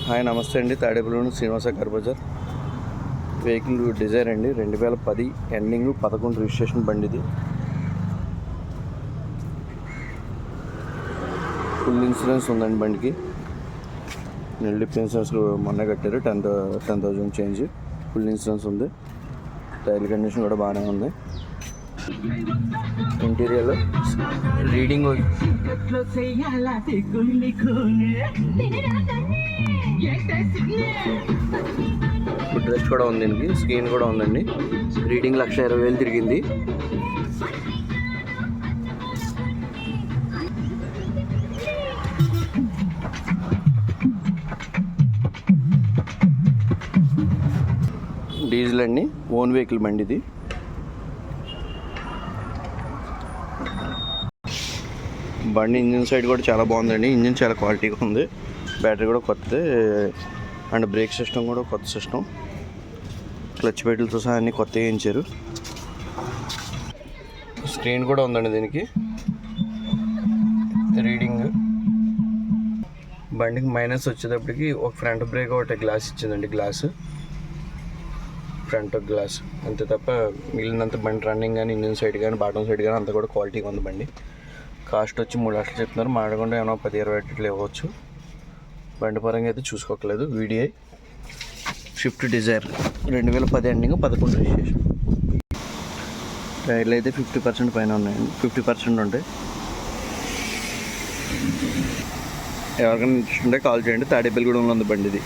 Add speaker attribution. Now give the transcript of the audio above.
Speaker 1: Hi నమస్తే అండి. తాడేపల్లిలోని Srinivasa car bazaar. Vehicle Dzire అండి, 2010 ఎండింగ్ 11 రిజిస్ట్రేషన్ బండి. ఇది ఫుల్ ఇన్సూరెన్స్ ఉందండి బండికి. నెల్లి ఇన్సూరెన్స్ మొన్న కట్టారు, 10,000 చేంజ్. ఫుల్ ఇన్సూరెన్స్ ఉంది. టైర్ కండిషన్ కూడా బాగానే ఉంది. ఇంటీరియర్లో రీడింగ్ ఫుడ్ రెస్ట్ కూడా ఉంది. దీనికి స్క్రీన్ కూడా ఉందండి. రీడింగ్ 1,20,000 తిరిగింది. డీజిల్ అండి, ఓన్ వెహికల్ బండి ఇది. బండి ఇంజిన్ సైడ్ కూడా చాలా బాగుందండి. ఇంజిన్ చాలా క్వాలిటీగా ఉంది. బ్యాటరీ కూడా కొత్తది అండ్ బ్రేక్ సిస్టమ్ కూడా కొత్త సిస్టమ్. క్లచ్ పెట్లతో సహా అన్నీ కొత్తగా వేయించారు. స్క్రీన్ కూడా ఉందండి దీనికి. రీడింగ్ బండికి మైనస్ వచ్చేటప్పటికి ఒక ఫ్రంట్ బ్రేక్ ఒకటి గ్లాస్ ఇచ్చిందండి. ఫ్రంట్ గ్లాస్ అంతే తప్ప మిగిలినంత బండి రన్నింగ్ కానీ ఇంజిన్ సైడ్ కానీ బాటమ్ సైడ్ కానీ అంతా కూడా క్వాలిటీగా ఉంది బండి. కాస్ట్ వచ్చి 3 లక్షలు చెప్తున్నారు. మాడకుండా ఏమైనా 10-20 ఇవ్వచ్చు. బండి పరంగా అయితే చూసుకోకలేదు. VDI Swift Dzire 2010 ending 11 registration. టైర్లు అయితే 50% పైన ఉన్నాయండి. 50% ఉంటాయి. ఎవరికైనా ఇంట్రెస్ట్ ఉంటే కాల్ చేయండి. తాడేపల్లిగూడెంలో ఉంది బండి ఇది.